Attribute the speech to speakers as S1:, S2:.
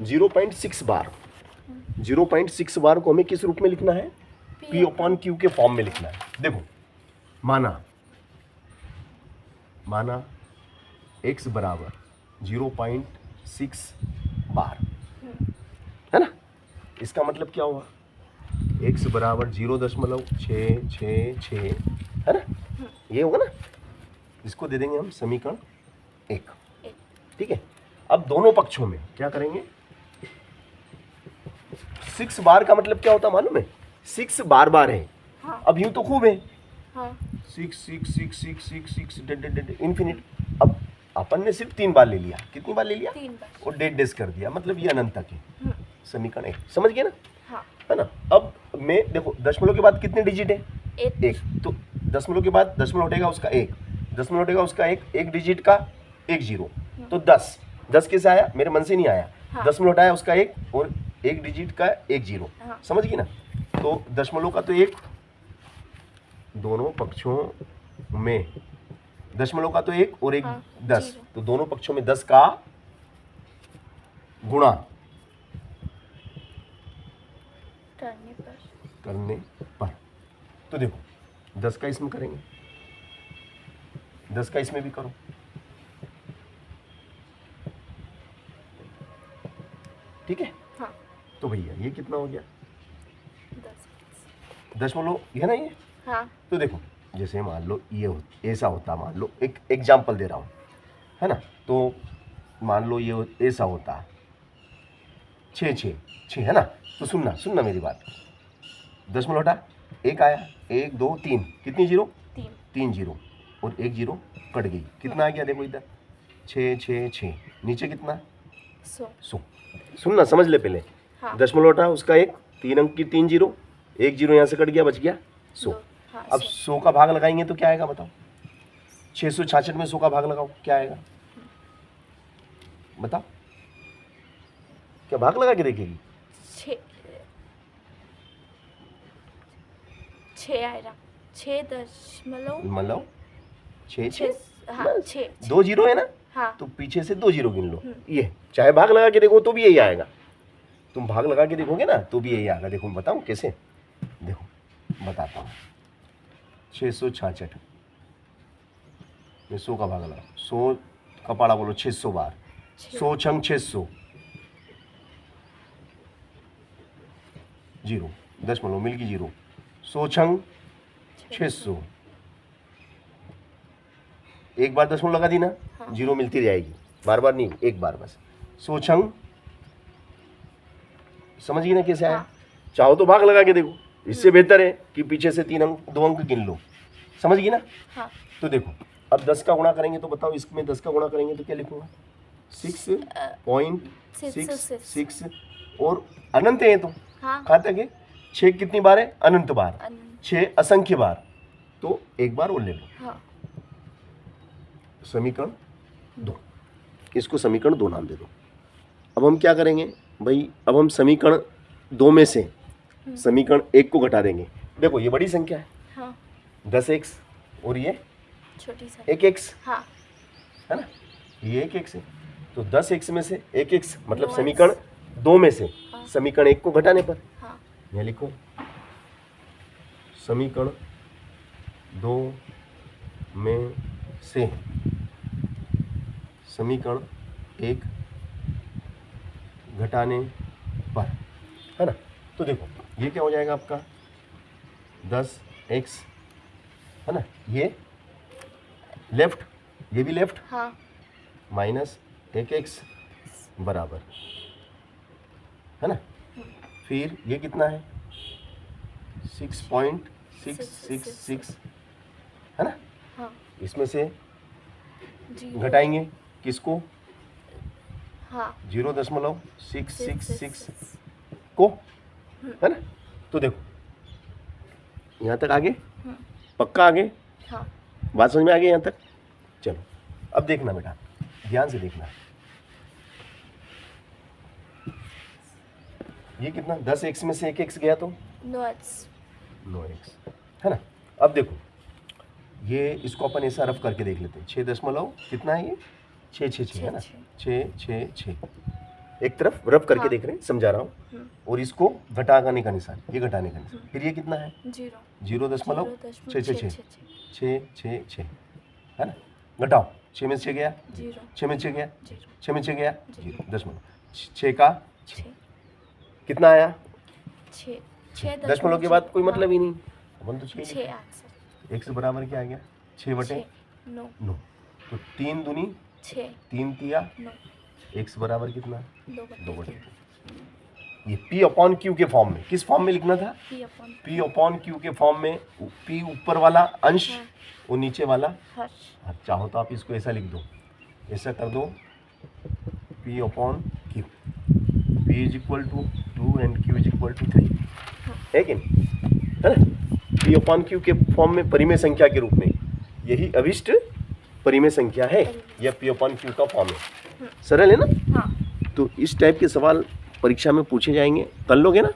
S1: 0.6 बार। 0.6 बार को हमें किस रूप में लिखना है? P अपॉन Q के फॉर्म में लिखना है। देखो माना x बराबर 0.6 बार, है ना। इसका मतलब क्या हुआ? x बराबर 0.666, है ना, ये होगा ना। इसको दे देंगे हम समीकरण 1, ठीक है। अब दोनों पक्षों में क्या करेंगे? 6 बार का मतलब क्या होता मालूम है? 6 बार बार है।
S2: हाँ।
S1: अब यूं तो खूब है,
S2: हाँ।
S1: 6 6 6 6 6 6 इन्फिनिट। अब अपन ने सिर्फ 3 बार ले लिया। कितनी बार ले लिया?
S2: 3 बार।
S1: और डेड कर दिया, मतलब ये अनंत तक है। समीकरण 1, समझ गए ना?
S2: हाँ।
S1: है ना। अब मैं देखो दशमलव के बाद कितने डिजिट है? 1। तो दशमलव के बाद दशमलव हटेगा उसका 1, दशमलव हटेगा उसका 1 डिजिट का 1 0, तो 10 कैसे आया? मेरे मन से नहीं आया।
S2: हाँ।
S1: दशमलव हटाया उसका 1 और 1 डिजिट का 1 0,
S2: हाँ।
S1: समझ गई ना। तो दशमलव का तो 1, दोनों पक्षों में दशमलव का तो 1 और 1
S2: हाँ,
S1: 10, तो दोनों पक्षों में 10 का गुणा करने पर। तो देखो 10 का इसमें करेंगे, 10 का इसमें भी करो, ठीक है।
S2: हाँ।
S1: तो भैया ये कितना हो गया?
S2: 10।
S1: दशमलव है ना ये।
S2: हाँ।
S1: तो देखो जैसे मान लो ये ऐसा होता, मान लो एक एग्जाम्पल दे रहा हूँ, है ना। तो मान लो ये ऐसा होता 6 6 6, है ना। तो सुनना मेरी बात। दशमलव हटा 1 आया, 1 2 3, कितनी 0? 3 0 और 1 0 कट गई। कितना आ गया? देखो इधर 6 6 6, नीचे कितना? 100। सुनना, समझ ले पहले।
S2: हाँ।
S1: दशमलव हटा उसका 1, 3 अंक की 3 0, 1 0 यहाँ से कट गया, बच गया 100।
S2: हाँ,
S1: अब 100 का भाग लगाएंगे तो क्या आएगा बताओ? 666 में 100 का भाग लगाओ, क्या आएगा बताओ? क्या भाग लगा के देखेगी?
S2: 6 आएगा। 6 दशमलव
S1: मतलब 6 6,
S2: हाँ 6
S1: 2 0 है ना।
S2: हाँ।
S1: तो पीछे से 2 0 गिन लो। ये चाहे भाग लगा के देखो तो भी यही आएगा। तुम भाग लगा के देखोगे ना तो भी यही आएगा। देखो बताऊं कैसे? देखो बताता हूँ। 666 में 100 का भाग लगा, 100 का पाड़ा बोलो 600 बार, 100 छंग 600, 0 दशमलव मिल गई 0, 100 छंग 600, एक बार दशमलव लगा दी ना, 0 मिलती जाएगी, बार बार नहीं, एक बार बस। 100 छंग, समझ गई ना कैसे आया? चाहो तो भाग लगा के देखो, इससे बेहतर है कि पीछे से 2 अंक गिन लो, समझ गई ना।
S2: हाँ।
S1: तो देखो अब 10 का गुणा करेंगे तो बताओ इसमें 10 का गुणा करेंगे तो क्या लिखूंगा? 6.66 और अनंत है तो कहाँ तक है? 6 कितनी बार है? अनंत बार। 6 असंख्य बार, तो एक बार और ले लो।
S2: हाँ।
S1: समीकरण 2, इसको समीकरण 2 नाम दे दो। अब हम क्या करेंगे भाई? अब हम समीकरण 2 में से समीकरण 1 को घटा देंगे। देखो ये बड़ी संख्या है,
S2: हाँ।
S1: 10x और ये
S2: छोटी सा
S1: 1x,
S2: हाँ।
S1: है ना, ये 1x है। तो 10x में से 1x मतलब समीकरण 2 में से समीकरण 1 को घटाने पर यहाँ लिखो समीकरण 2 में से समीकरण 1 घटाने पर, है ना। तो देखो ये क्या हो जाएगा आपका? 10x, है ना, ये लेफ्ट, ये भी लेफ्ट,
S2: हाँ।
S1: माइनस 1x बराबर, है ना। फिर ये कितना है? 6.666, है ना।
S2: हाँ।
S1: इसमें से घटाएंगे किसको?
S2: हाँ।
S1: 0.666 को, है ना। तो देखो यहाँ तक आगे, पक्का आगे?
S2: हाँ।
S1: बात समझ में आ गई यहाँ तक? चलो अब देखना बेटा, ध्यान से देखना। ये कितना? 10x में से 1x गया तो
S2: 9x,
S1: है ना। अब देखो ये इसको अपन ऐसा रफ करके देख लेते हैं। 6 दशमलव कितना है ये? 6 6 6, है ना। 6 6 6, एक तरफ रब करके
S2: हाँ।
S1: देख रहे हैं, समझा रहा हूँ। और इसको घटाने का निशान, ये घटाने का निशान। फिर ये कितना है? 0.666 6 है ना। घटाओ, 6 में से 6 गया, 6 में से 6 गया, 6 में से 6 गया, 0 दशमलव 6 का 6 कितना आया?
S2: 6
S1: दशमलव के बाद कोई मतलब ही नहीं, अपन तो 6
S2: 6 आंसर।
S1: x बराबर क्या आ गया? 6/9।
S2: 9
S1: तो 3 दूनी
S2: 6
S1: 3 तिया
S2: 9
S1: x बराबर कितना?
S2: 2/3
S1: ये p अपॉन q के फॉर्म में, किस फॉर्म में लिखना था?
S2: p upon
S1: p upon q के फॉर्म में। p ऊपर वाला अंश
S2: हाँ।
S1: और नीचे वाला
S2: हर
S1: हर। चाहो तो आप इसको ऐसा लिख दो, ऐसा कर दो, p upon q, p is equal to 2 and q is equal to 3, है कि नहीं? है ना। p अपॉन q के फॉर्म में परिमेय संख्या के रूप में, यही अभिष्ट परिमेय संख्या है, यह p अपॉन q का फॉर्म है। सरल है ना।
S2: हाँ।
S1: तो इस टाइप के सवाल परीक्षा में पूछे जाएंगे, कर लोगे ना?